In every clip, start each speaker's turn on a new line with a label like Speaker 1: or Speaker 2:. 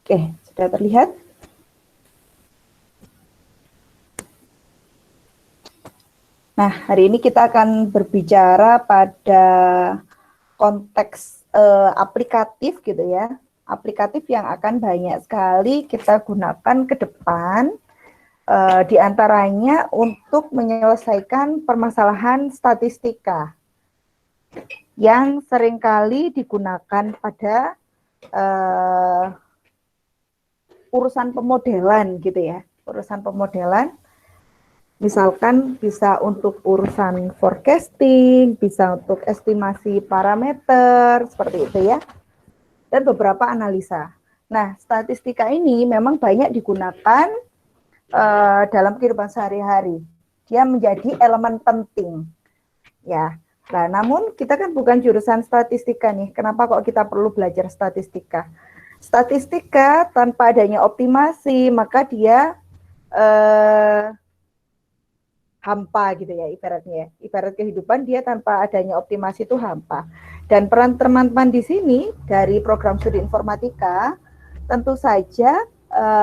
Speaker 1: Oke, sudah terlihat? Nah, hari ini kita akan berbicara pada konteks aplikatif gitu ya. Aplikatif yang akan banyak sekali kita gunakan ke depan, di antaranya untuk menyelesaikan permasalahan statistika yang seringkali digunakan pada urusan pemodelan gitu ya. Urusan pemodelan misalkan bisa untuk urusan forecasting, bisa untuk estimasi parameter, seperti itu ya, dan beberapa analisa. Nah, statistika ini memang banyak digunakan dalam kehidupan sehari-hari. Dia menjadi elemen penting, ya. Nah, namun kita kan bukan jurusan statistika nih. Kenapa kok kita perlu belajar statistika? Statistika tanpa adanya optimasi, maka dia hampa gitu ya ibaratnya. Ibarat kehidupan dia tanpa adanya optimasi itu hampa. Dan peran teman-teman di sini dari program studi informatika tentu saja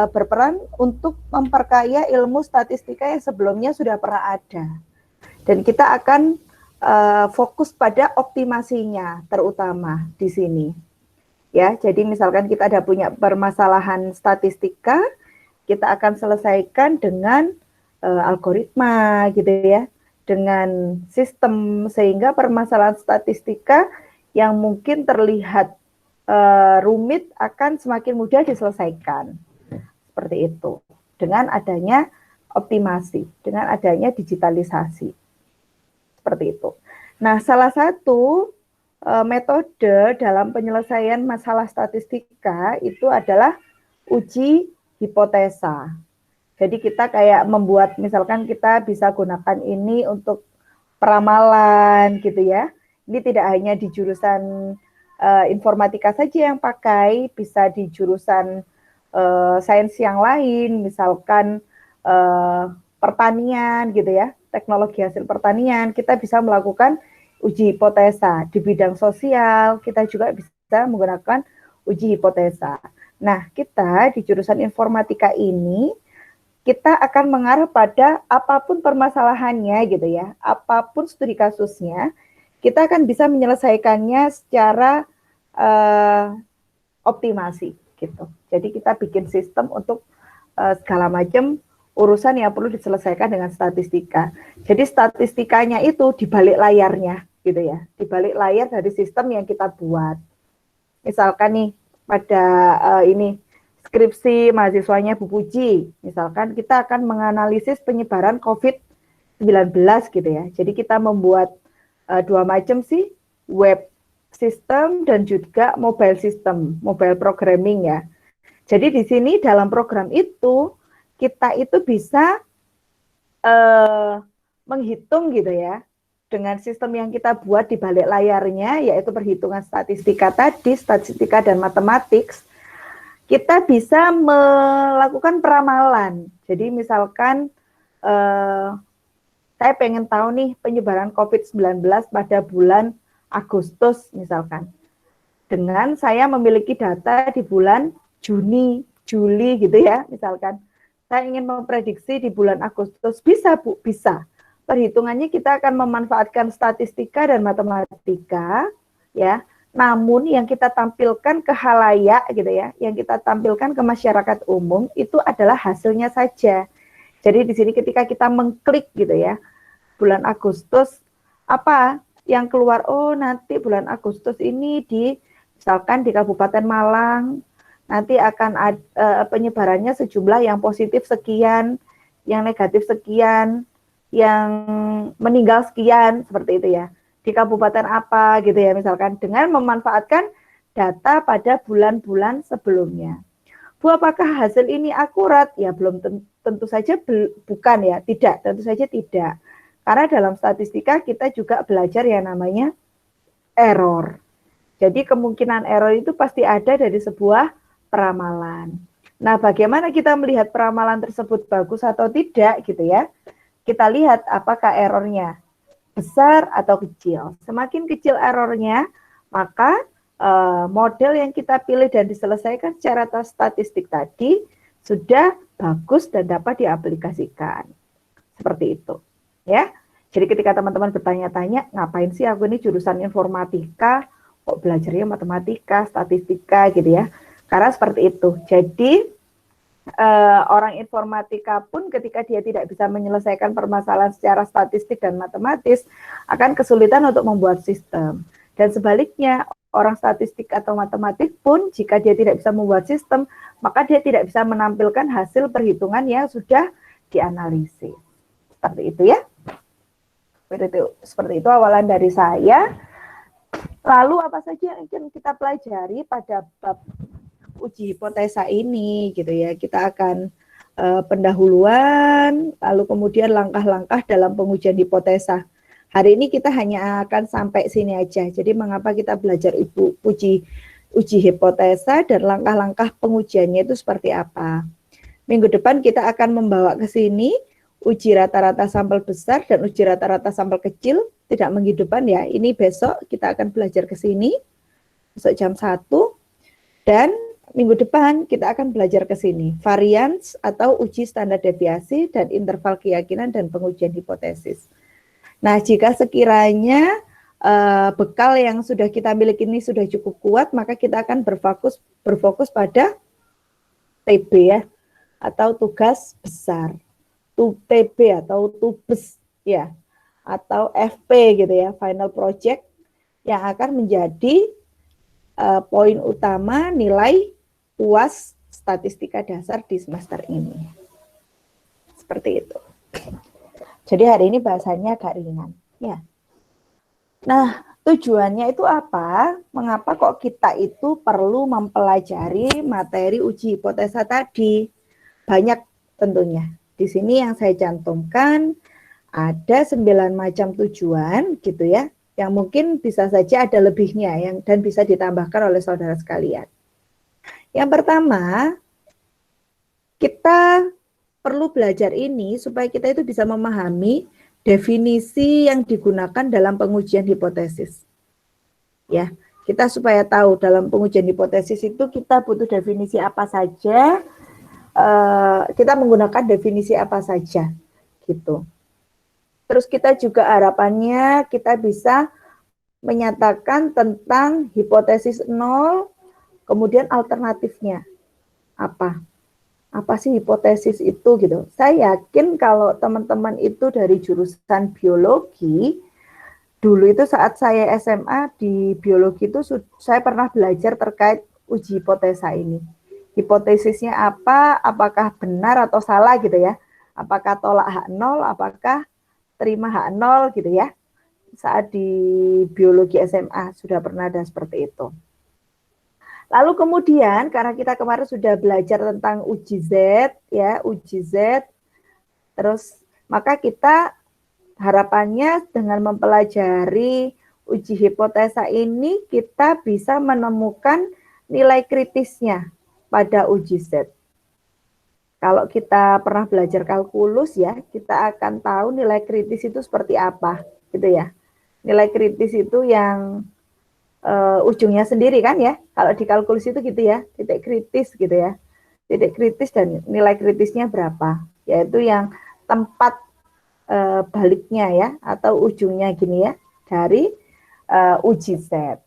Speaker 1: berperan untuk memperkaya ilmu statistika yang sebelumnya sudah pernah ada. Dan kita akan fokus pada optimasinya terutama di sini. Ya, jadi misalkan kita ada punya permasalahan statistika, kita akan selesaikan dengan algoritma gitu ya, dengan sistem, sehingga permasalahan statistika yang mungkin terlihat rumit akan semakin mudah diselesaikan. Seperti itu. Dengan adanya optimasi, dengan adanya digitalisasi. Seperti itu. Nah, salah satu metode dalam penyelesaian masalah statistika itu adalah uji hipotesa. Jadi kita kayak membuat, misalkan kita bisa gunakan ini untuk peramalan gitu ya. Ini tidak hanya di jurusan informatika saja yang pakai, bisa di jurusan sains yang lain, misalkan pertanian gitu ya, teknologi hasil pertanian, kita bisa melakukan uji hipotesa. Di bidang sosial, kita juga bisa menggunakan uji hipotesa. Nah, kita di jurusan informatika ini, kita akan mengarah pada apapun permasalahannya gitu ya, apapun studi kasusnya, kita akan bisa menyelesaikannya secara optimasi gitu. Jadi kita bikin sistem untuk segala macam urusan yang perlu diselesaikan dengan statistika. Jadi statistikanya itu di balik layarnya gitu ya, di balik layar dari sistem yang kita buat. Misalkan nih pada ini skripsi mahasiswanya Bu Puji, misalkan kita akan menganalisis penyebaran COVID-19 gitu ya. Jadi kita membuat dua macam sih, web system dan juga mobile system, mobile programming ya. Jadi di sini dalam program itu kita itu bisa menghitung gitu ya, dengan sistem yang kita buat di balik layarnya, yaitu perhitungan statistika tadi, statistika dan matematik, kita bisa melakukan peramalan. Jadi misalkan saya pengen tahu nih penyebaran COVID-19 pada bulan Agustus misalkan. Dengan saya memiliki data di bulan Juni, Juli gitu ya misalkan. Saya ingin memprediksi di bulan Agustus, bisa Bu, bisa. Perhitungannya kita akan memanfaatkan statistika dan matematika ya. Namun yang kita tampilkan ke halayak gitu ya, yang kita tampilkan ke masyarakat umum itu adalah hasilnya saja. Jadi di sini ketika kita mengklik gitu ya, bulan Agustus apa yang keluar, oh nanti bulan Agustus ini di misalkan di Kabupaten Malang nanti akan ada penyebarannya sejumlah yang positif sekian, yang negatif sekian, yang meninggal sekian, seperti itu ya. Di kabupaten apa gitu ya misalkan, dengan memanfaatkan data pada bulan-bulan sebelumnya. Bu, apakah hasil ini akurat? Ya belum tentu saja bukan ya, tidak, tentu saja tidak. Karena dalam statistika kita juga belajar yang namanya error. Jadi kemungkinan error itu pasti ada dari sebuah peramalan. Nah, bagaimana kita melihat peramalan tersebut bagus atau tidak gitu ya? Kita lihat apakah errornya besar atau kecil. Semakin kecil errornya, maka model yang kita pilih dan diselesaikan secara statistik tadi sudah bagus dan dapat diaplikasikan. Seperti itu. Ya. Jadi ketika teman-teman bertanya-tanya, ngapain sih aku ini jurusan informatika, kok belajarnya matematika, statistika gitu ya. Karena seperti itu. Jadi orang informatika pun ketika dia tidak bisa menyelesaikan permasalahan secara statistik dan matematis, akan kesulitan untuk membuat sistem. Dan sebaliknya, orang statistik atau matematik pun jika dia tidak bisa membuat sistem, maka dia tidak bisa menampilkan hasil perhitungan yang sudah dianalisis. Seperti itu ya. Seperti itu awalan dari saya. Lalu apa saja yang kita pelajari pada bab uji hipotesa ini gitu ya. Kita akan pendahuluan, lalu kemudian langkah-langkah dalam pengujian hipotesa. Hari ini kita hanya akan sampai sini aja. Jadi mengapa kita belajar uji hipotesa dan langkah-langkah pengujiannya itu seperti apa. Minggu depan kita akan membawa ke sini uji rata-rata sampel besar dan uji rata-rata sampel kecil, tidak menghidupkan ya. Ini besok kita akan belajar ke sini, besok jam 1. Dan minggu depan kita akan belajar ke sini, varians atau uji standar deviasi dan interval keyakinan dan pengujian hipotesis. Nah, jika sekiranya bekal yang sudah kita miliki ini sudah cukup kuat, maka kita akan berfokus pada TB ya, atau tugas besar. TB atau tugas ya, atau FP gitu ya, final project, yang akan menjadi poin utama nilai UAS statistika dasar di semester ini. Seperti itu. Jadi hari ini bahasanya agak ringan. Ya. Nah, tujuannya itu apa? Mengapa kok kita itu perlu mempelajari materi uji hipotesa tadi? Banyak tentunya. Di sini yang saya cantumkan ada 9 macam tujuan gitu ya, yang mungkin bisa saja ada lebihnya dan bisa ditambahkan oleh saudara sekalian. Yang pertama, kita perlu belajar ini supaya kita itu bisa memahami definisi yang digunakan dalam pengujian hipotesis. Ya, kita supaya tahu dalam pengujian hipotesis itu kita butuh definisi apa saja, kita menggunakan definisi apa saja, gitu. Terus kita juga harapannya kita bisa menyatakan tentang hipotesis 0, kemudian alternatifnya apa? Apa sih hipotesis itu gitu. Saya yakin kalau teman-teman itu dari jurusan biologi, dulu itu saat saya SMA di biologi itu saya pernah belajar terkait uji hipotesa ini. Hipotesisnya apa, apakah benar atau salah gitu ya. Apakah tolak H0, apakah terima H0 gitu ya. Saat di biologi SMA sudah pernah ada seperti itu. Lalu kemudian karena kita kemarin sudah belajar tentang uji Z ya, uji Z, terus maka kita harapannya dengan mempelajari uji hipotesa ini kita bisa menemukan nilai kritisnya pada uji Z. Kalau kita pernah belajar kalkulus ya, kita akan tahu nilai kritis itu seperti apa gitu ya. Nilai kritis itu yang ujungnya sendiri kan ya. Kalau di kalkulus itu gitu ya, titik kritis gitu ya. Titik kritis dan nilai kritisnya berapa. Yaitu yang tempat baliknya ya, atau ujungnya gini ya, dari uji Z.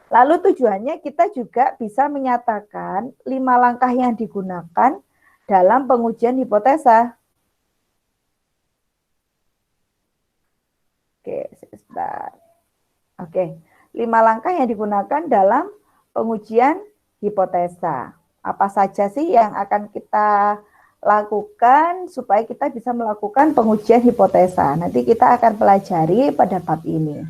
Speaker 1: Lalu tujuannya kita juga bisa menyatakan 5 langkah yang digunakan dalam pengujian hipotesa. Oke, sebentar. Oke, 5 langkah yang digunakan dalam pengujian hipotesa. Apa saja sih yang akan kita lakukan supaya kita bisa melakukan pengujian hipotesa? Nanti kita akan pelajari pada bab ini.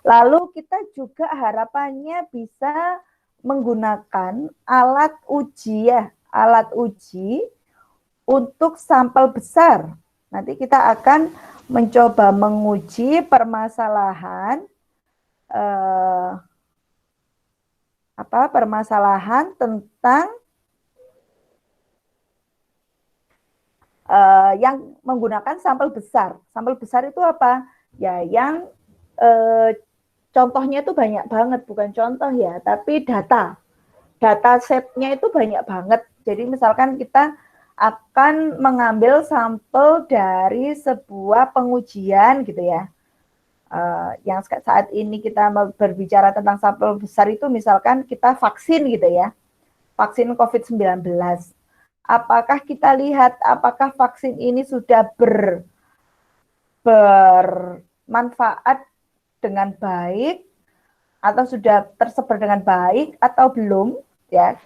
Speaker 1: Lalu kita juga harapannya bisa menggunakan alat uji ya, alat uji untuk sampel besar. Nanti kita akan mencoba menguji permasalahan permasalahan tentang yang menggunakan sampel besar. Sampel besar itu apa? Ya, yang contohnya itu banyak banget, bukan contoh ya, tapi data setnya itu banyak banget. Jadi misalkan kita akan mengambil sampel dari sebuah pengujian gitu ya. Yang saat ini kita berbicara tentang sampel besar itu misalkan kita vaksin gitu ya. Vaksin COVID-19. Apakah kita lihat apakah vaksin ini sudah bermanfaat dengan baik atau sudah tersebar dengan baik atau belum ya.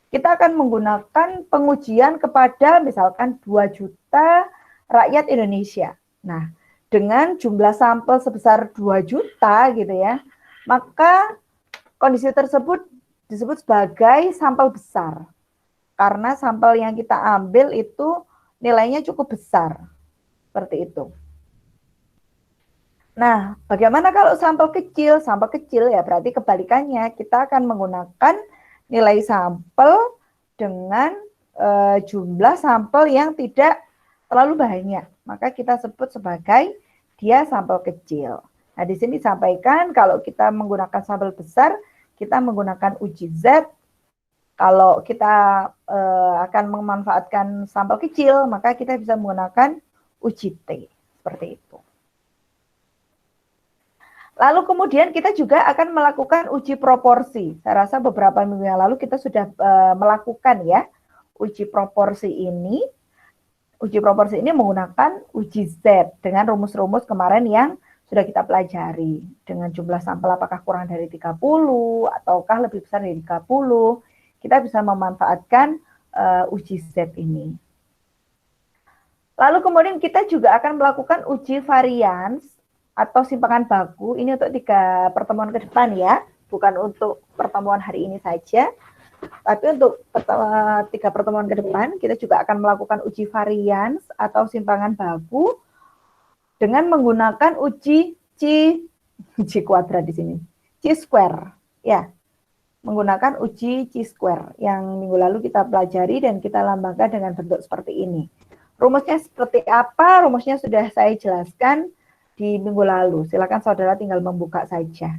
Speaker 1: Kita akan menggunakan pengujian kepada misalkan 2 juta rakyat Indonesia. Nah, dengan jumlah sampel sebesar 2 juta gitu ya, maka kondisi tersebut disebut sebagai sampel besar. Karena sampel yang kita ambil itu nilainya cukup besar. Seperti itu. Nah, bagaimana kalau sampel kecil? Sampel kecil ya berarti kebalikannya. Kita akan menggunakan nilai sampel dengan jumlah sampel yang tidak terlalu banyak. Maka kita sebut sebagai dia sampel kecil. Nah, di sini disampaikan kalau kita menggunakan sampel besar, kita menggunakan uji Z. Kalau kita akan memanfaatkan sampel kecil, maka kita bisa menggunakan uji T. Seperti itu. Lalu kemudian kita juga akan melakukan uji proporsi. Saya rasa beberapa minggu yang lalu kita sudah melakukan ya uji proporsi ini. Uji proporsi ini menggunakan uji Z dengan rumus-rumus kemarin yang sudah kita pelajari. Dengan jumlah sampel apakah kurang dari 30 ataukah lebih besar dari 30, kita bisa memanfaatkan uji Z ini. Lalu kemudian kita juga akan melakukan uji varians atau simpangan baku, ini untuk 3 pertemuan ke depan ya, bukan untuk pertemuan hari ini saja, tapi untuk 3 pertemuan ke depan, kita juga akan melakukan uji varians atau simpangan baku dengan menggunakan uji kuadrat di sini, chi-square, ya, menggunakan uji chi-square yang minggu lalu kita pelajari dan kita lambangkan dengan bentuk seperti ini. Rumusnya seperti apa? Rumusnya sudah saya jelaskan di minggu lalu. Silakan saudara tinggal membuka saja.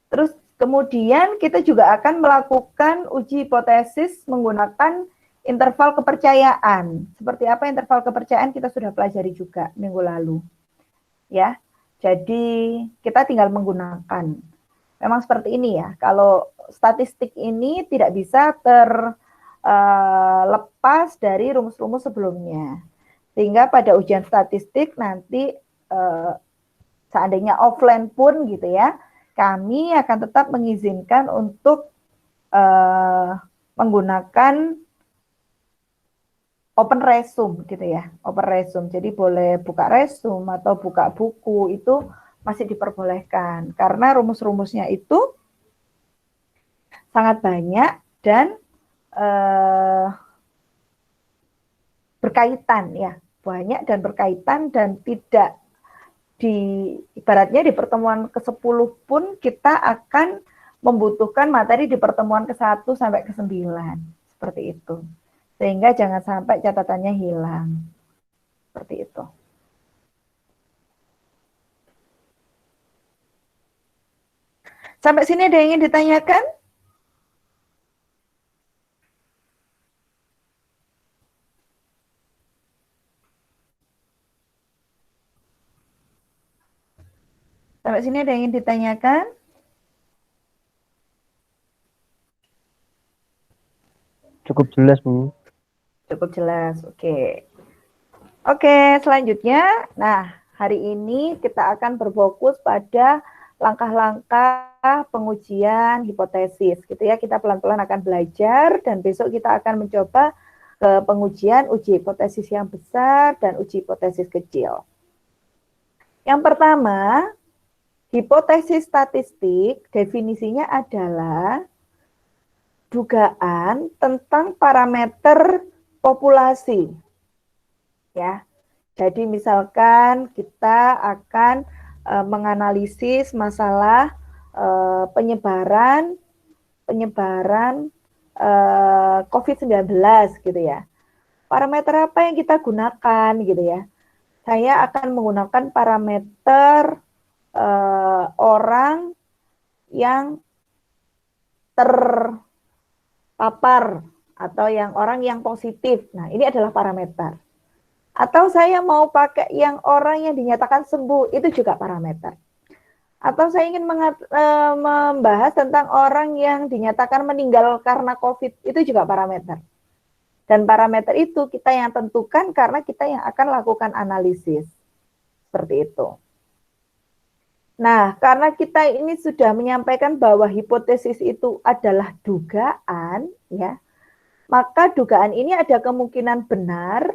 Speaker 1: Terus kemudian kita juga akan melakukan uji hipotesis menggunakan interval kepercayaan. Seperti apa interval kepercayaan kita sudah pelajari juga minggu lalu. Ya. Jadi kita tinggal menggunakan. Memang seperti ini ya. Kalau statistik ini tidak bisa terlepas dari rumus-rumus sebelumnya. Sehingga pada ujian statistik nanti seandainya offline pun gitu ya, kami akan tetap mengizinkan untuk menggunakan open resume gitu ya, open resume. Jadi boleh buka resume atau buka buku itu masih diperbolehkan karena rumus-rumusnya itu sangat banyak dan berkaitan ya, banyak dan berkaitan dan tidak ibaratnya di pertemuan ke-10 pun kita akan membutuhkan materi di pertemuan ke-1 sampai ke-9. Seperti itu. Sehingga jangan sampai catatannya hilang. Seperti itu. Sampai sini ada yang ingin ditanyakan? Sampai sini ada yang ingin ditanyakan?
Speaker 2: Cukup jelas, Bu.
Speaker 1: Cukup jelas, oke. Oke, selanjutnya, nah hari ini kita akan berfokus pada langkah-langkah pengujian hipotesis, gitu ya. Kita pelan-pelan akan belajar dan besok kita akan mencoba ke pengujian uji hipotesis yang besar dan uji hipotesis kecil. Yang pertama, hipotesis statistik definisinya adalah dugaan tentang parameter populasi. Ya. Jadi misalkan kita akan menganalisis masalah penyebaran COVID-19 gitu ya. Parameter apa yang kita gunakan gitu ya. Saya akan menggunakan parameter orang yang terpapar atau orang yang positif. Nah, ini adalah parameter. Atau saya mau pakai yang orang yang dinyatakan sembuh, itu juga parameter. Atau saya ingin membahas tentang orang yang dinyatakan meninggal karena COVID, itu juga parameter. Dan parameter itu kita yang tentukan karena kita yang akan lakukan analisis. Seperti itu. Nah, karena kita ini sudah menyampaikan bahwa hipotesis itu adalah dugaan, ya, maka dugaan ini ada kemungkinan benar,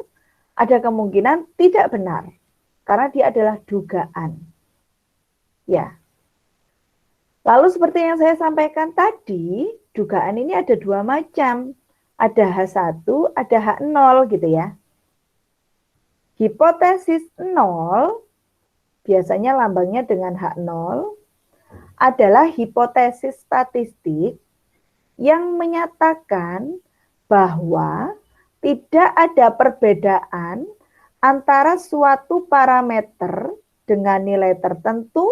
Speaker 1: ada kemungkinan tidak benar, karena dia adalah dugaan. Ya. Lalu seperti yang saya sampaikan tadi, dugaan ini ada dua macam. Ada H1, ada H0 gitu ya. Hipotesis 0, biasanya lambangnya dengan H0, adalah hipotesis statistik yang menyatakan bahwa tidak ada perbedaan antara suatu parameter dengan nilai tertentu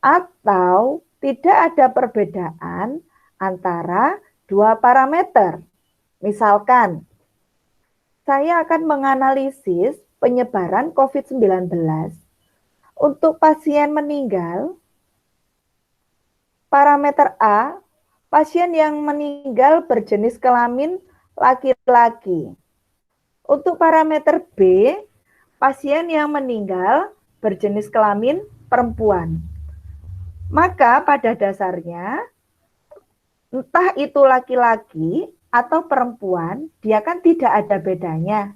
Speaker 1: atau tidak ada perbedaan antara dua parameter. Misalkan, saya akan menganalisis penyebaran COVID-19 untuk pasien meninggal. Parameter A, pasien yang meninggal berjenis kelamin laki-laki. Untuk parameter B, pasien yang meninggal berjenis kelamin perempuan. Maka pada dasarnya, entah itu laki-laki atau perempuan, dia kan tidak ada bedanya.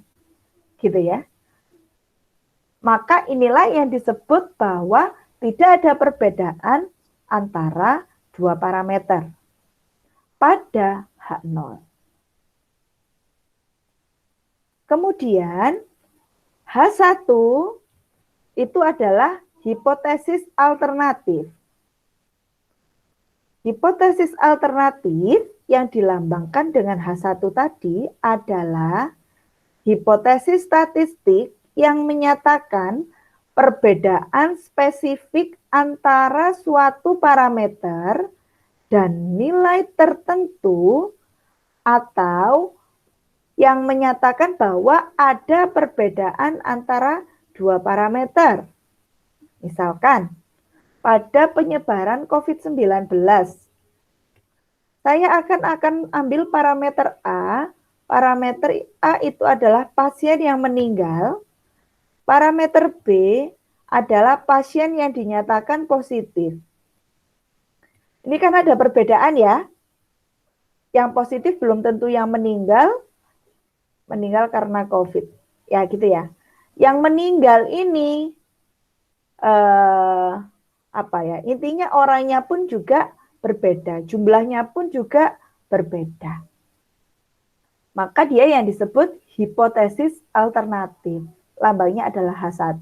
Speaker 1: Gitu ya. Maka inilah yang disebut bahwa tidak ada perbedaan antara dua parameter pada H0. Kemudian H1 itu adalah hipotesis alternatif. Hipotesis alternatif yang dilambangkan dengan H1 tadi adalah hipotesis statistik yang menyatakan perbedaan spesifik antara suatu parameter dan nilai tertentu atau yang menyatakan bahwa ada perbedaan antara dua parameter. Misalkan, pada penyebaran COVID-19, saya akan ambil parameter A. Parameter A itu adalah pasien yang meninggal. Parameter B adalah pasien yang dinyatakan positif. Ini kan ada perbedaan ya. Yang positif belum tentu yang meninggal karena COVID. Ya gitu ya. Yang meninggal ini intinya orangnya pun juga berbeda, jumlahnya pun juga berbeda. Maka dia yang disebut hipotesis alternatif. Lambangnya adalah H1.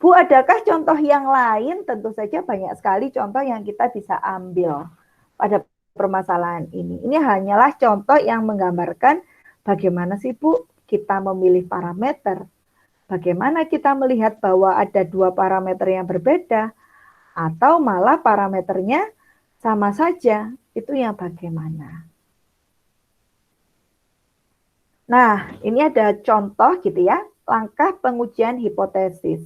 Speaker 1: Bu, adakah contoh yang lain? Tentu saja banyak sekali contoh yang kita bisa ambil pada permasalahan ini. Ini hanyalah contoh yang menggambarkan bagaimana sih Bu kita memilih parameter. Bagaimana kita melihat bahwa ada dua parameter yang berbeda atau malah parameternya sama saja. Itu yang bagaimana. Nah, ini ada contoh gitu ya, langkah pengujian hipotesis.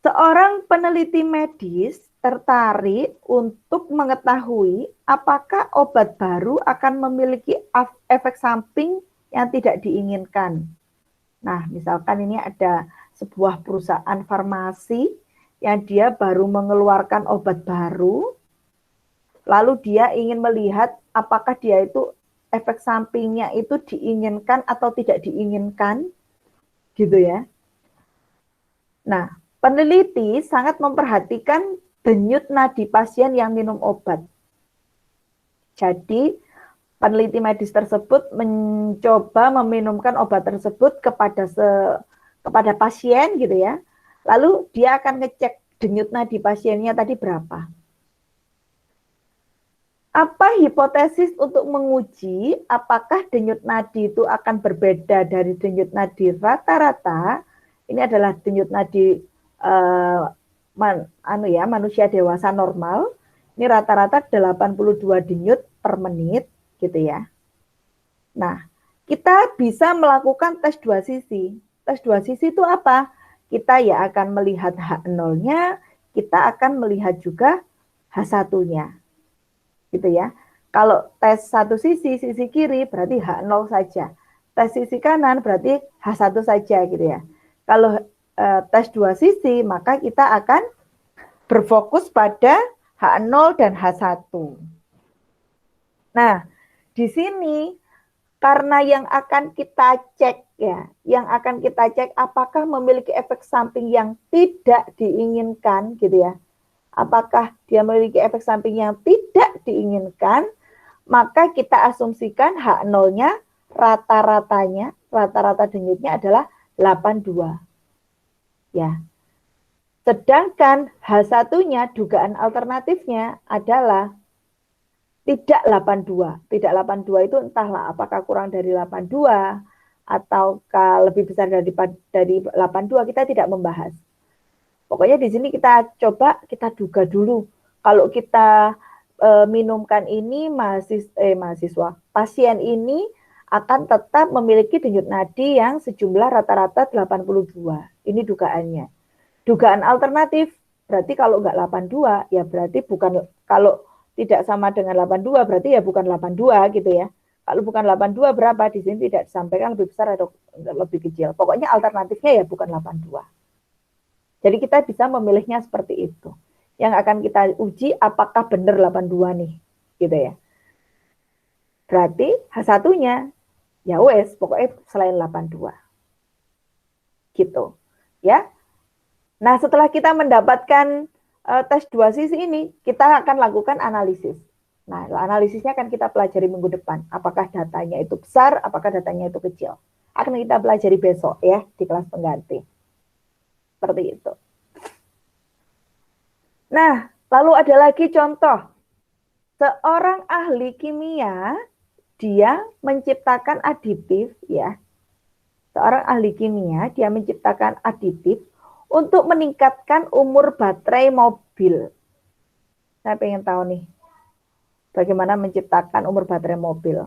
Speaker 1: Seorang peneliti medis tertarik untuk mengetahui apakah obat baru akan memiliki efek samping yang tidak diinginkan. Nah, misalkan ini ada sebuah perusahaan farmasi yang dia baru mengeluarkan obat baru, lalu dia ingin melihat apakah dia itu efek sampingnya itu diinginkan atau tidak diinginkan, gitu ya. Nah, peneliti sangat memperhatikan denyut nadi pasien yang minum obat. Jadi, peneliti medis tersebut mencoba meminumkan obat tersebut kepada pasien gitu ya. Lalu dia akan ngecek denyut nadi pasiennya tadi berapa. Apa hipotesis untuk menguji apakah denyut nadi itu akan berbeda dari denyut nadi rata-rata? Ini adalah denyut nadi manusia dewasa normal, ini rata-rata 82 denyut per menit gitu ya. Nah, kita bisa melakukan tes dua sisi. Tes dua sisi itu apa? Kita ya akan melihat H0-nya, kita akan melihat juga H1-nya. Gitu ya. Kalau tes satu sisi kiri berarti H0 saja. Tes sisi kanan berarti H1 saja gitu ya. Kalau tes dua sisi, maka kita akan berfokus pada H0 dan H1. Nah, di sini karena yang akan kita cek ya, yang akan kita cek apakah memiliki efek samping yang tidak diinginkan gitu ya. Apakah dia memiliki efek samping yang tidak diinginkan, maka kita asumsikan H0-nya rata-rata denyutnya adalah 82. Ya. Sedangkan H1-nya dugaan alternatifnya adalah tidak 82. Tidak 82 itu entahlah apakah kurang dari 82 ataukah lebih besar dari 82, kita tidak membahas. Pokoknya di sini kita coba kita duga dulu. Kalau kita minumkan ini mahasiswa, pasien ini akan tetap memiliki denyut nadi yang sejumlah rata-rata 82. Ini dugaannya. Dugaan alternatif, berarti kalau enggak 82, ya berarti bukan, kalau tidak sama dengan 82, berarti ya bukan 82 gitu ya. Kalau bukan 82 berapa? Di sini tidak disampaikan lebih besar atau lebih kecil. Pokoknya alternatifnya ya bukan 82. Jadi kita bisa memilihnya seperti itu. Yang akan kita uji apakah benar 82 nih, gitu ya. Berarti H1-nya ya wes, pokoknya selain 82. Gitu. Ya. Nah, setelah kita mendapatkan tes dua sisi ini, kita akan lakukan analisis. Nah, analisisnya akan kita pelajari minggu depan. Apakah datanya itu besar, apakah datanya itu kecil. Akan kita pelajari besok ya, di kelas pengganti. Seperti itu. Nah, lalu ada lagi contoh. Seorang ahli kimia, dia menciptakan aditif ya. Seorang ahli kimia, dia menciptakan aditif untuk meningkatkan umur baterai mobil. Saya pengen tahu nih, bagaimana menciptakan umur baterai mobil.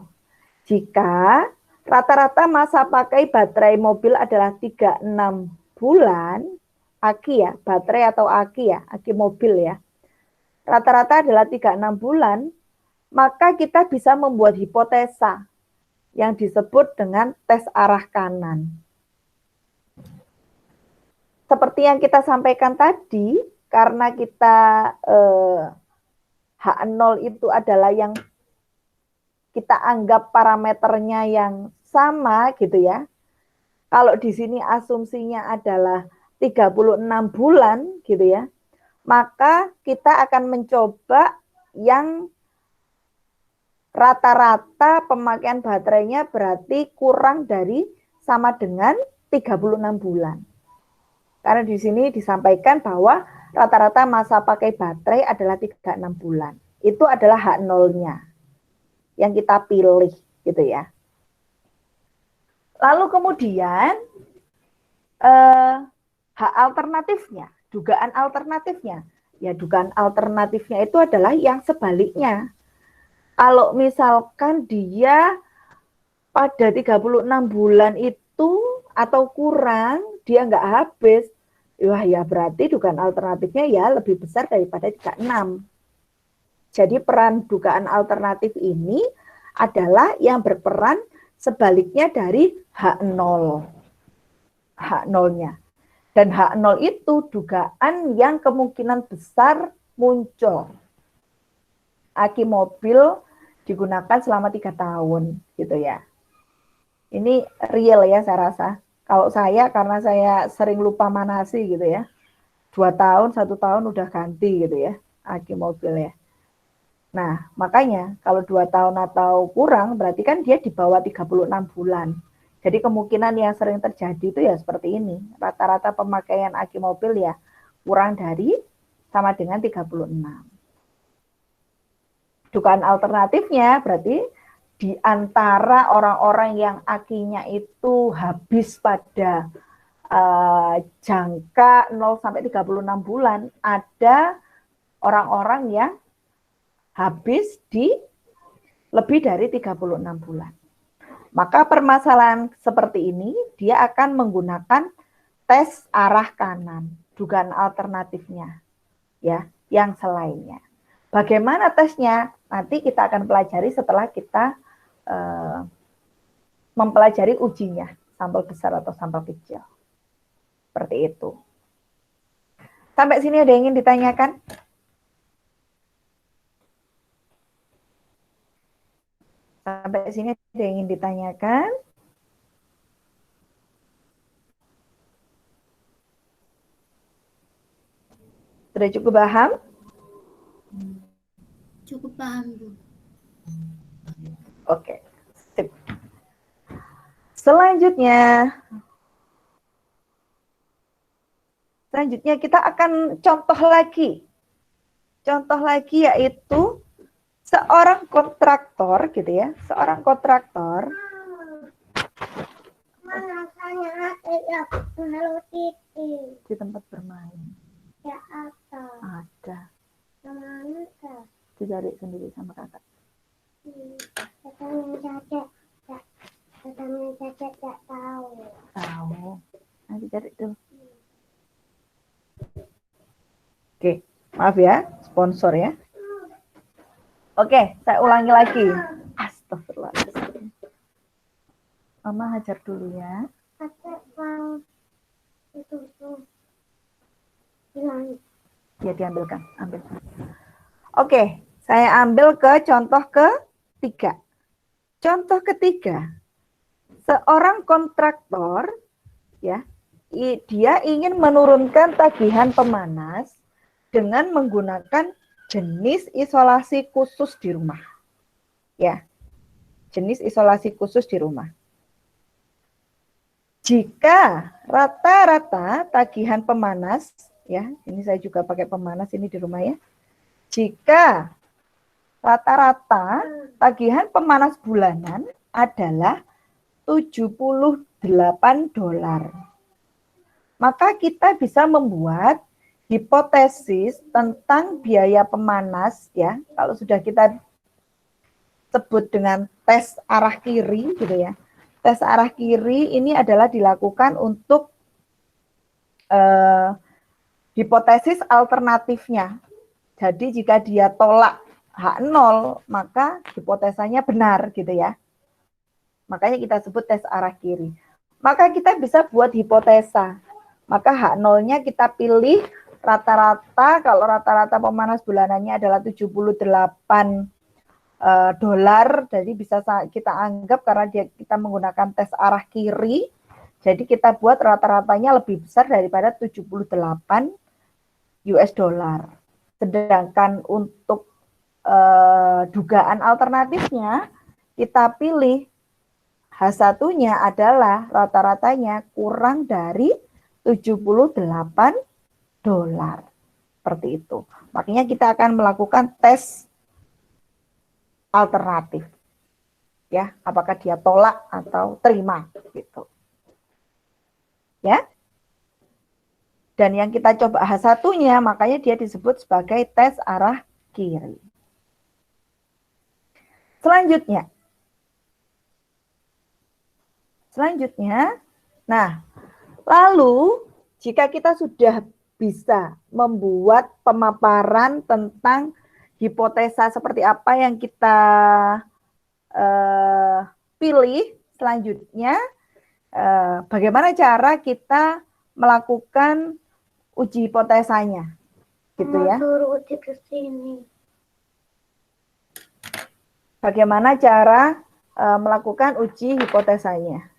Speaker 1: Jika rata-rata masa pakai baterai mobil adalah 36 bulan, aki ya, baterai atau aki ya, aki mobil ya. Rata-rata adalah 36 bulan, maka kita bisa membuat hipotesa yang disebut dengan tes arah kanan. Seperti yang kita sampaikan tadi, karena kita H0 itu adalah yang kita anggap parameternya yang sama gitu ya. Kalau di sini asumsinya adalah 36 bulan gitu ya, maka kita akan mencoba yang rata-rata pemakaian baterainya berarti kurang dari sama dengan 36 bulan. Karena di sini disampaikan bahwa rata-rata masa pakai baterai adalah 36 bulan. Itu adalah H0-nya yang kita pilih gitu ya. Lalu kemudian alternatifnya, dugaan alternatifnya. Ya, dugaan alternatifnya itu adalah yang sebaliknya. Kalau misalkan dia pada 36 bulan itu atau kurang, dia nggak habis, wah ya berarti dugaan alternatifnya ya lebih besar daripada 36. Jadi peran dugaan alternatif ini adalah yang berperan sebaliknya dari H0. H0-nya. Dan H0 itu dugaan yang kemungkinan besar muncul. Aki mobil digunakan selama 3 tahun gitu ya. Ini real ya saya rasa. Kalau saya, karena saya sering lupa manasi gitu ya. 2 tahun, 1 tahun udah ganti gitu ya, aki mobil ya. Nah, makanya kalau 2 tahun atau kurang, berarti kan dia di bawah 36 bulan. Jadi kemungkinan yang sering terjadi itu ya seperti ini. Rata-rata pemakaian aki mobil ya kurang dari sama dengan 36. Dugaan alternatifnya berarti di antara orang-orang yang akinya itu habis pada jangka 0 sampai 36 bulan, ada orang-orang yang habis di lebih dari 36 bulan. Maka permasalahan seperti ini, dia akan menggunakan tes arah kanan, dugaan alternatifnya, ya, yang selainnya. Bagaimana tesnya? Nanti kita akan pelajari setelah kita mempelajari ujinya, sampel besar atau sampel kecil. Seperti itu. Sampai sini ada yang ingin ditanyakan? Sampai sini ada yang ingin ditanyakan? Sudah cukup paham?
Speaker 3: Cukup paham, Bu.
Speaker 1: Oke. Sip. Selanjutnya kita akan contoh lagi. Contoh lagi yaitu seorang kontraktor gitu ya. Seorang kontraktor di tempat bermain.
Speaker 3: Ya apa?
Speaker 1: Ada.
Speaker 3: Mana kak?
Speaker 1: Dicari sendiri sama kakak.
Speaker 3: Katanya Caca tak tahu.
Speaker 1: Tahu. Nanti cari dulu. Oke, maaf ya, sponsor ya. Oke, saya ulangi lagi. Astagfirullahaladzim. Mama hajar dulu ya.
Speaker 3: Kakak mau itu tuh bilang.
Speaker 1: Ya, diambilkan. Ambil. Oke, saya ambil ke contoh ketiga. Contoh ketiga, seorang kontraktor, ya, dia ingin menurunkan tagihan pemanas dengan menggunakan jenis isolasi khusus di rumah. Ya, jenis isolasi khusus di rumah. Jika rata-rata tagihan pemanas, ya, ini saya juga pakai pemanas ini di rumah ya. Jika rata-rata tagihan pemanas bulanan adalah $78, maka kita bisa membuat hipotesis tentang biaya pemanas ya. Kalau sudah kita sebut dengan tes arah kiri gitu ya. Tes arah kiri ini adalah dilakukan untuk hipotesis alternatifnya. Jadi jika dia tolak H0, maka hipotesanya benar gitu ya. Makanya kita sebut tes arah kiri. Maka kita bisa buat hipotesa. Maka H0-nya kita pilih rata-rata, kalau rata-rata pemanas bulanannya adalah $78, jadi bisa kita anggap karena kita menggunakan tes arah kiri, jadi kita buat rata-ratanya lebih besar daripada $78. Sedangkan untuk dugaan alternatifnya, kita pilih H1-nya adalah rata-ratanya kurang dari $78. Seperti itu. Makanya kita akan melakukan tes alternatif. Ya, apakah dia tolak atau terima gitu. Ya. Dan yang kita coba H1-nya, makanya dia disebut sebagai tes arah kiri. Selanjutnya, nah, lalu jika kita sudah bisa membuat pemaparan tentang hipotesa seperti apa yang kita pilih, selanjutnya bagaimana cara kita melakukan uji hipotesanya, gitu ya?
Speaker 3: Suruh uji ke sini.
Speaker 1: Bagaimana cara melakukan uji hipotesanya?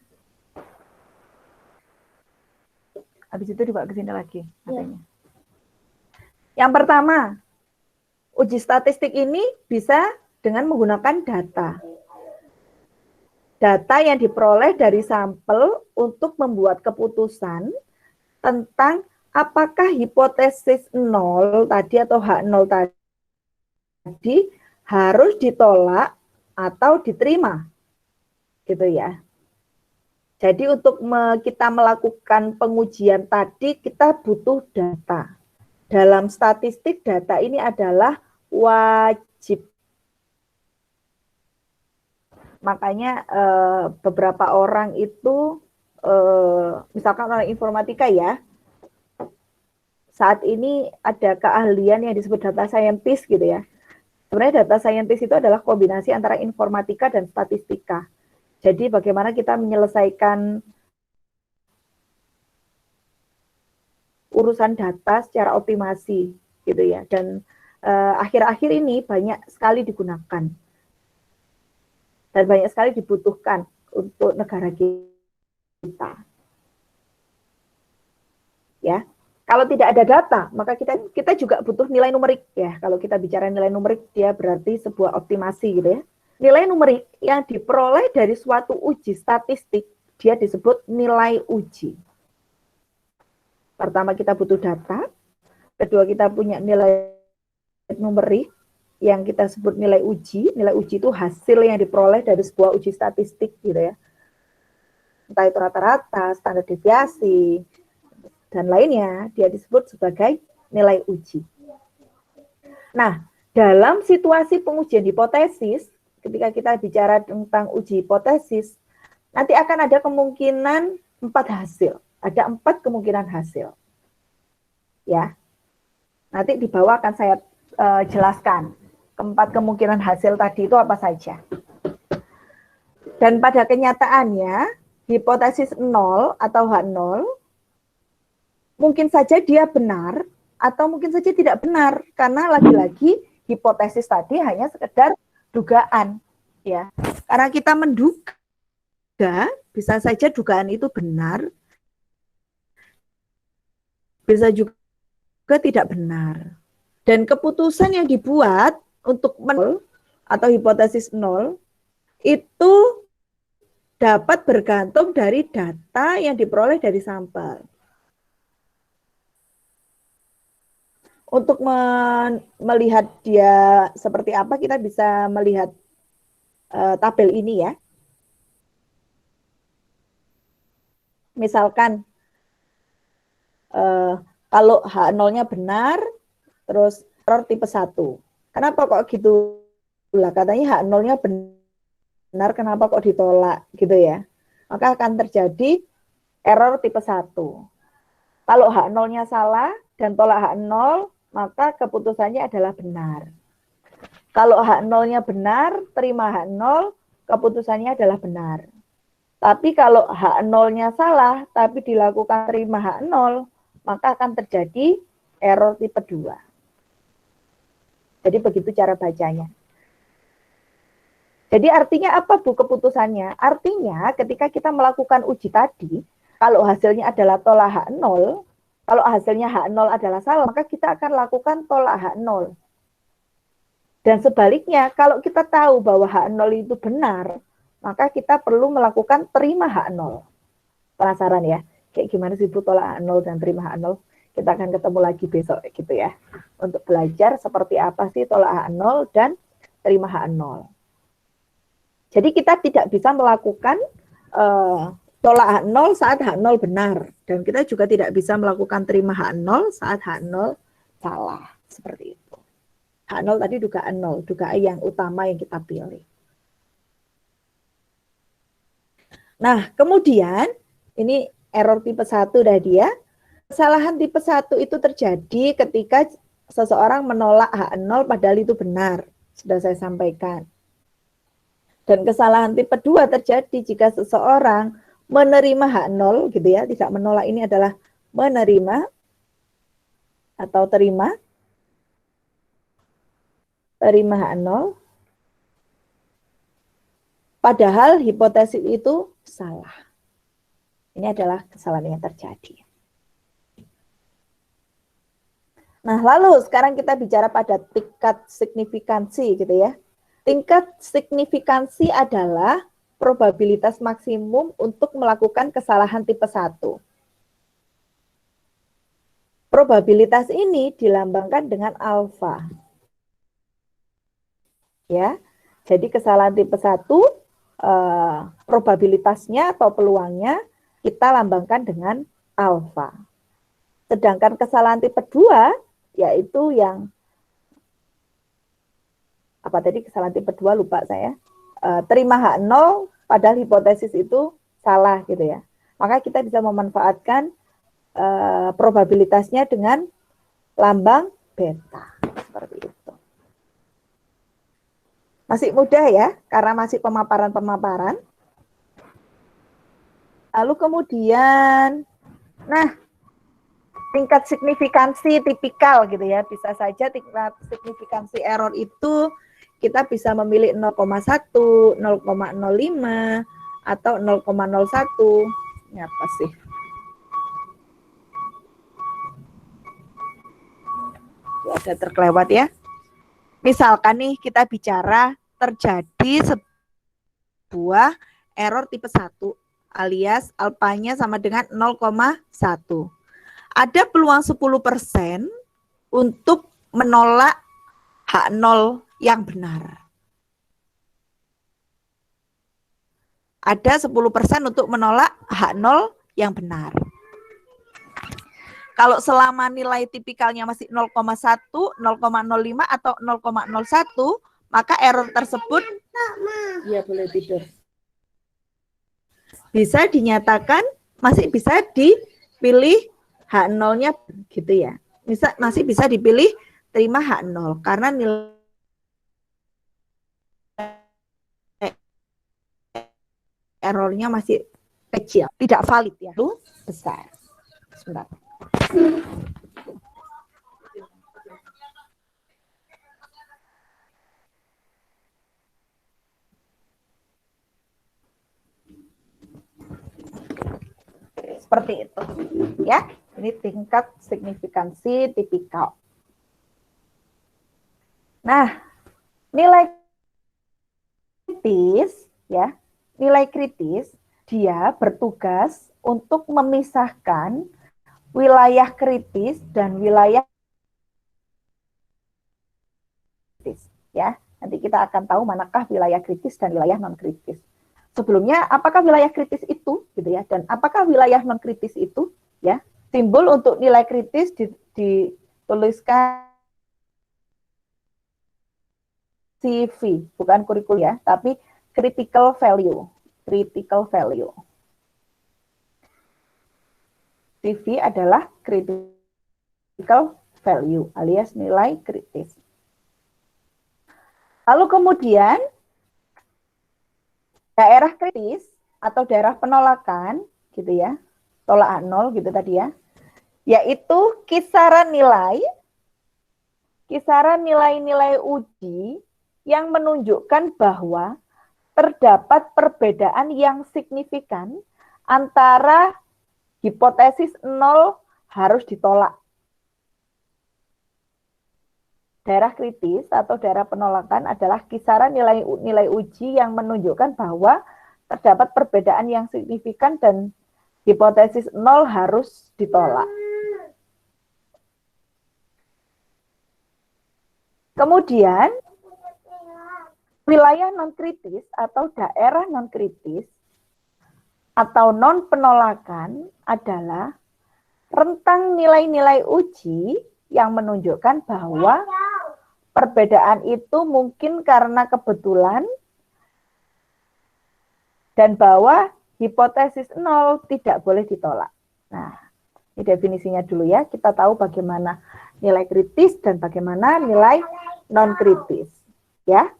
Speaker 1: Habis itu dibawa ke sini lagi katanya. Yang pertama, uji statistik ini bisa dengan menggunakan data. Data yang diperoleh dari sampel untuk membuat keputusan tentang apakah hipotesis 0 tadi atau H0 tadi harus ditolak atau diterima. Gitu ya. Jadi untuk kita melakukan pengujian tadi, kita butuh data. Dalam statistik, data ini adalah wajib. Makanya beberapa orang itu, misalkan orang informatika ya, saat ini ada keahlian yang disebut data scientist gitu ya. Sebenarnya data scientist itu adalah kombinasi antara informatika dan statistika. Jadi bagaimana kita menyelesaikan urusan data secara optimasi gitu ya. Dan akhir-akhir ini banyak sekali digunakan dan banyak sekali dibutuhkan untuk negara kita. Ya. Kalau tidak ada data, maka kita juga butuh nilai numerik ya. Kalau kita bicara nilai numerik, dia berarti sebuah optimasi gitu ya. Nilai numerik yang diperoleh dari suatu uji statistik, dia disebut nilai uji. Pertama kita butuh data, kedua kita punya nilai numerik yang kita sebut nilai uji. Nilai uji itu hasil yang diperoleh dari sebuah uji statistik gitu ya. Entah itu rata-rata, standar deviasi, dan lainnya, dia disebut sebagai nilai uji. Nah, dalam situasi pengujian hipotesis, ketika kita bicara tentang uji hipotesis, nanti akan ada kemungkinan 4 hasil. Ada 4 kemungkinan hasil. Ya, nanti di bawah akan saya jelaskan. Keempat kemungkinan hasil tadi itu apa saja. Dan pada kenyataannya, hipotesis 0 atau H0, mungkin saja dia benar atau mungkin saja tidak benar karena lagi-lagi hipotesis tadi hanya sekedar dugaan ya. Karena kita menduga bisa saja dugaan itu benar, bisa juga tidak benar. Dan keputusan yang dibuat untuk 0 atau hipotesis 0 itu dapat bergantung dari data yang diperoleh dari sampel. Untuk melihat dia seperti apa, kita bisa melihat tabel ini ya. Misalkan kalau H0-nya benar, terus error tipe 1. Kenapa kok gitu? Lah katanya H0-nya benar, kenapa kok ditolak gitu ya? Maka akan terjadi error tipe 1. Kalau H0-nya salah dan tolak H0, maka keputusannya adalah benar. Kalau H0-nya benar, terima H0, keputusannya adalah benar. Tapi kalau H0-nya salah, tapi dilakukan terima H0, maka akan terjadi error tipe 2. Jadi begitu cara bacanya. Jadi artinya apa Bu keputusannya? Artinya ketika kita melakukan uji tadi, kalau hasilnya adalah tolak H0, kalau hasilnya H0 adalah salah, maka kita akan lakukan tolak H0. Dan sebaliknya, kalau kita tahu bahwa H0 itu benar, maka kita perlu melakukan terima H0. Penasaran ya? Kayak gimana sih Bu tolak H0 dan terima H0? Kita akan ketemu lagi besok gitu ya. Untuk belajar seperti apa sih tolak H0 dan terima H0. Jadi kita tidak bisa melakukan tolak H0 saat H0 benar. Dan kita juga tidak bisa melakukan terima H0 saat H0 salah. Seperti itu. H0 tadi dugaan 0, dugaan yang utama yang kita pilih. Nah, kemudian ini error tipe 1 tadi ya. Kesalahan tipe 1 itu terjadi ketika seseorang menolak H0 padahal itu benar. Sudah saya sampaikan. Dan kesalahan tipe 2 terjadi jika seseorang menerima H0 gitu ya, tidak menolak, ini adalah menerima atau terima H0 padahal hipotesis itu salah. Ini adalah kesalahan yang terjadi. Nah, lalu sekarang kita bicara pada tingkat signifikansi gitu ya. Tingkat signifikansi adalah probabilitas maksimum untuk melakukan kesalahan tipe 1. Probabilitas ini dilambangkan dengan alfa. Ya. Jadi kesalahan tipe 1 probabilitasnya atau peluangnya kita lambangkan dengan alfa. Sedangkan kesalahan tipe 2 yaitu yang apa tadi, kesalahan tipe 2 lupa saya. Terima H0 padahal hipotesis itu salah gitu ya. Maka kita bisa memanfaatkan probabilitasnya dengan lambang beta seperti itu. Masih mudah ya, karena masih pemaparan-pemaparan. Lalu kemudian, nah, tingkat signifikansi tipikal gitu ya. Bisa saja tingkat signifikansi error itu kita bisa memilih 0,1, 0,05, atau 0,01. Ini apa sih? Itu ada terkelewat ya. Misalkan nih kita bicara terjadi sebuah error tipe 1 alias alfanya sama dengan 0,1. Ada peluang 10% untuk menolak H0 yang benar. Ada 10% untuk menolak H0 yang benar. Kalau selama nilai tipikalnya masih 0,1, 0,05 atau 0,01, maka error tersebut ya boleh tidur. Bisa dinyatakan masih bisa dipilih H0-nya gitu ya. Masih bisa dipilih terima H0 karena nilai errornya masih kecil, tidak valid ya, itu besar. Sebentar. Seperti itu ya. Ini tingkat signifikansi tipikal. Nah, nilai kritis ya, nilai kritis dia bertugas untuk memisahkan wilayah kritis dan wilayah kritis ya. Nanti kita akan tahu manakah wilayah kritis dan wilayah non kritis. Sebelumnya, apakah wilayah kritis itu, gitu ya, dan apakah wilayah non kritis itu, ya? Simbol untuk nilai kritis dituliskan CV, bukan kurikulum ya, tapi critical value, critical value. CV adalah critical value, alias nilai kritis. Lalu kemudian daerah kritis atau daerah penolakan gitu ya, tolak nol gitu tadi ya, yaitu kisaran nilai-nilai uji yang menunjukkan bahwa terdapat perbedaan yang signifikan antara hipotesis nol harus ditolak. Daerah kritis atau daerah penolakan adalah kisaran nilai uji yang menunjukkan bahwa terdapat perbedaan yang signifikan dan hipotesis nol harus ditolak. Kemudian, wilayah non-kritis atau daerah non-kritis atau non-penolakan adalah rentang nilai-nilai uji yang menunjukkan bahwa perbedaan itu mungkin karena kebetulan dan bahwa hipotesis nol tidak boleh ditolak. Nah, ini definisinya dulu ya. Kita tahu bagaimana nilai kritis dan bagaimana nilai non-kritis. Ya.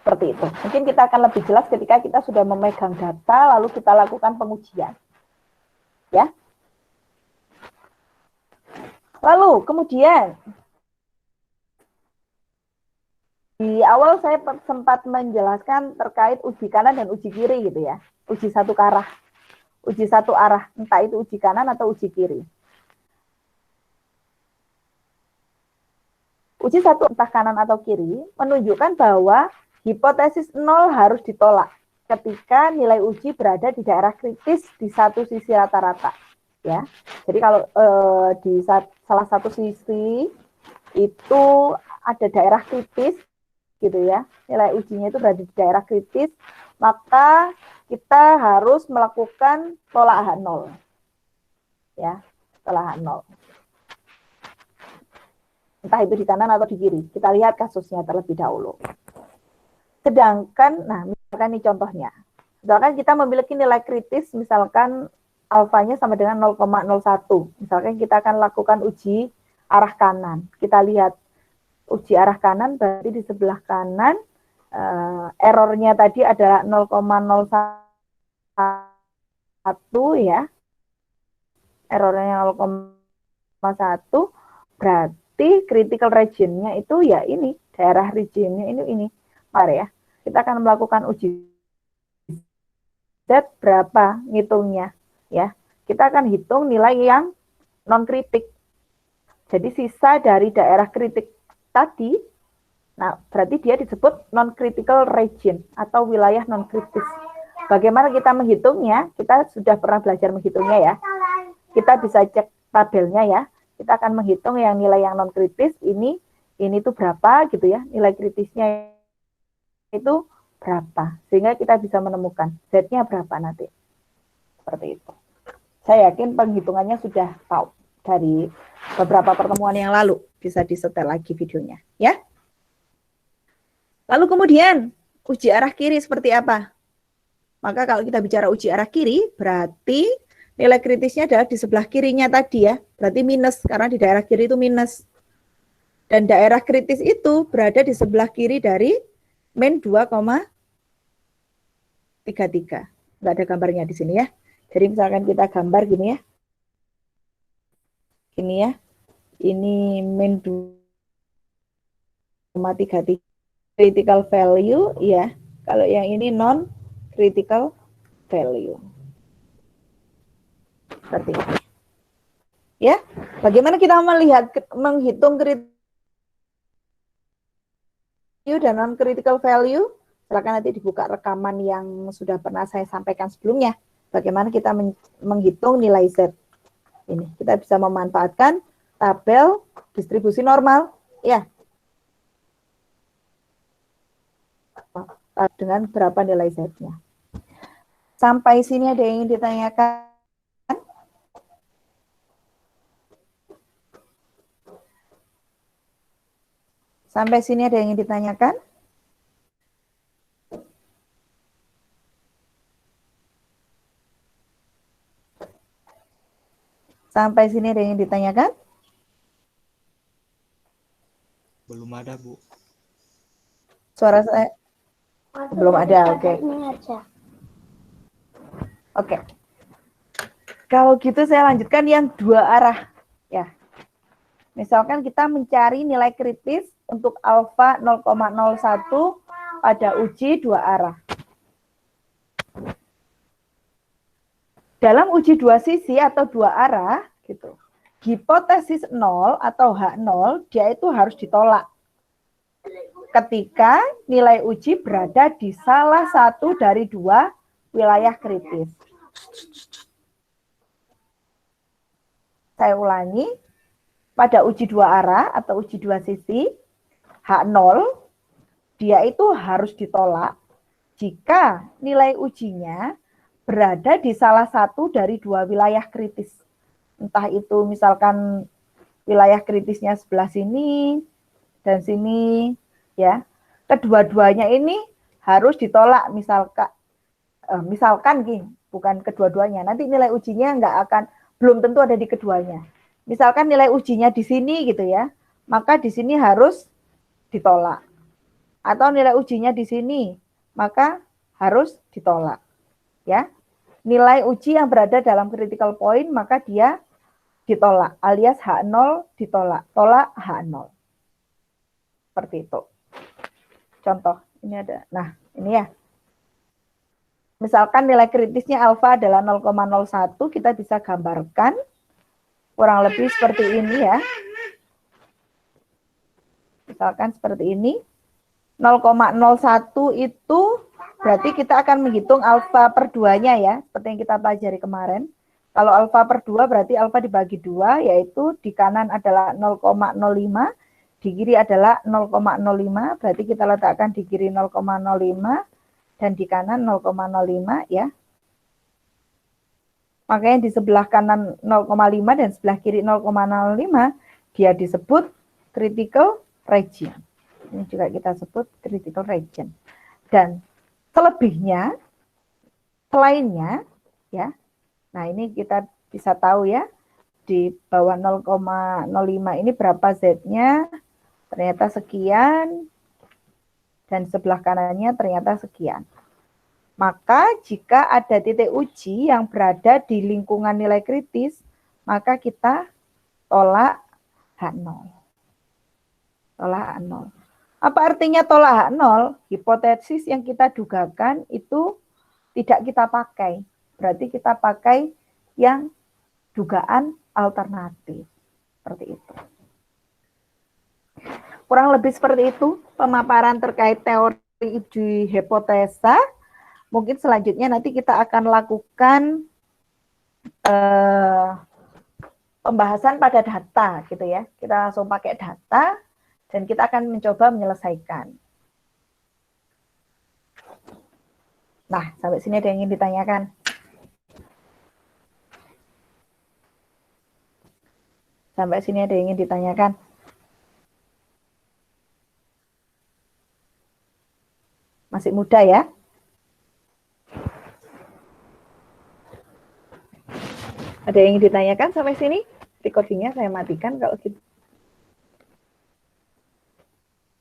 Speaker 1: Seperti itu. Mungkin kita akan lebih jelas ketika kita sudah memegang data, lalu kita lakukan pengujian. Ya. Lalu, kemudian, di awal saya sempat menjelaskan terkait uji kanan dan uji kiri gitu ya. Uji satu arah. Uji satu arah, entah itu uji kanan atau uji kiri. Uji satu entah kanan atau kiri menunjukkan bahwa hipotesis nol harus ditolak ketika nilai uji berada di daerah kritis di satu sisi rata-rata. ya. Jadi kalau di salah satu sisi itu ada daerah kritis gitu ya, nilai ujinya itu berada di daerah kritis, maka kita harus melakukan tolak H0 ya, tolak H0. Entah itu di kanan atau di kiri. Kita lihat kasusnya terlebih dahulu. Sedangkan, nah misalkan ini contohnya. Misalkan kita memiliki nilai kritis, misalkan alfanya sama dengan 0,01. Misalkan kita akan lakukan uji arah kanan. Kita lihat uji arah kanan, berarti di sebelah kanan errornya tadi adalah 0,01 ya. Errornya 0,1, berarti critical region-nya itu ya ini, daerah region-nya ini. Mari ya, kita akan melakukan uji Z berapa ngitungnya ya. Kita akan hitung nilai yang non kritik. Jadi sisa dari daerah kritik tadi, nah berarti dia disebut non critical region atau wilayah non kritis. Bagaimana kita menghitungnya? Kita sudah pernah belajar menghitungnya ya. Kita bisa cek tabelnya ya. Kita akan menghitung yang nilai yang non kritis ini tuh berapa gitu ya. Nilai kritisnya itu berapa, sehingga kita bisa menemukan Z-nya berapa nanti. Seperti itu. Saya yakin penghitungannya sudah tahu dari beberapa pertemuan yang lalu. Bisa disetel lagi videonya, ya. Lalu kemudian, uji arah kiri seperti apa? Maka kalau kita bicara uji arah kiri, berarti nilai kritisnya adalah di sebelah kirinya tadi ya. Berarti minus, karena di daerah kiri itu minus. Dan daerah kritis itu berada di sebelah kiri dari min 2,33. Nggak ada gambarnya di sini ya. Jadi misalkan kita gambar gini ya. Gini ya. Ini min 2,33 critical value ya. Kalau yang ini non critical value. Seperti ini. Ya. Bagaimana kita menghitung critical dan non-critical value, silakan nanti dibuka rekaman yang sudah pernah saya sampaikan sebelumnya. Bagaimana kita menghitung nilai Z. Ini, kita bisa memanfaatkan tabel distribusi normal, ya. Dengan berapa nilai Z-nya. Sampai sini ada yang ingin ditanyakan? Sampai sini ada yang ingin ditanyakan? Sampai sini ada yang ingin ditanyakan?
Speaker 4: Belum ada, Bu.
Speaker 1: Suara saya belum ada, oke. Oke. Kalau gitu saya lanjutkan yang dua arah, ya. Misalkan kita mencari nilai kritis untuk alfa 0,01 pada uji dua arah. Dalam uji dua sisi atau dua arah, gitu, hipotesis 0 atau H0 dia itu harus ditolak ketika nilai uji berada di salah satu dari dua wilayah kritis. Saya ulangi, pada uji dua arah atau uji dua sisi, H0 dia itu harus ditolak jika nilai ujinya berada di salah satu dari dua wilayah kritis. Entah itu misalkan wilayah kritisnya sebelah sini dan sini, ya. Kedua-duanya ini harus ditolak, misalkan gini, bukan kedua-duanya. Nanti nilai ujinya belum tentu ada di keduanya. Misalkan nilai ujinya di sini gitu ya, maka di sini harus ditolak. Atau nilai ujinya di sini, maka harus ditolak. Ya. Nilai uji yang berada dalam critical point, maka dia ditolak, alias H0 ditolak. Tolak H0. Seperti itu. Contoh, ini ada. Nah, ini ya. Misalkan nilai kritisnya alfa adalah 0,01, kita bisa gambarkan kurang lebih seperti ini ya. Misalkan seperti ini. 0,01 itu berarti kita akan menghitung alfa per 2-nya ya, seperti yang kita pelajari kemarin. Kalau alfa per 2 berarti alfa dibagi 2, yaitu di kanan adalah 0,05, di kiri adalah 0,05, berarti kita letakkan di kiri 0,05 dan di kanan 0,05 ya. Makanya di sebelah kanan 0,5 dan sebelah kiri 0,05, dia disebut critical region. Ini juga kita sebut critical region. Dan selebihnya, selainnya, ya. Nah, ini kita bisa tahu ya, di bawah 0,05 ini berapa Z-nya, ternyata sekian, dan sebelah kanannya ternyata sekian. Maka jika ada titik uji yang berada di lingkungan nilai kritis, maka kita tolak H0. Tolak H0. Apa artinya tolak H0? Hipotesis yang kita dugakan itu tidak kita pakai. Berarti kita pakai yang dugaan alternatif. Seperti itu. Kurang lebih seperti itu pemaparan terkait teori uji hipotesa. Mungkin selanjutnya nanti kita akan lakukan pembahasan pada data gitu ya. Kita langsung pakai data dan kita akan mencoba menyelesaikan. Nah, sampai sini ada yang ingin ditanyakan? Sampai sini ada yang ingin ditanyakan? Masih muda ya? Ada yang ingin ditanyakan sampai sini? Recordingnya saya matikan kalau gitu.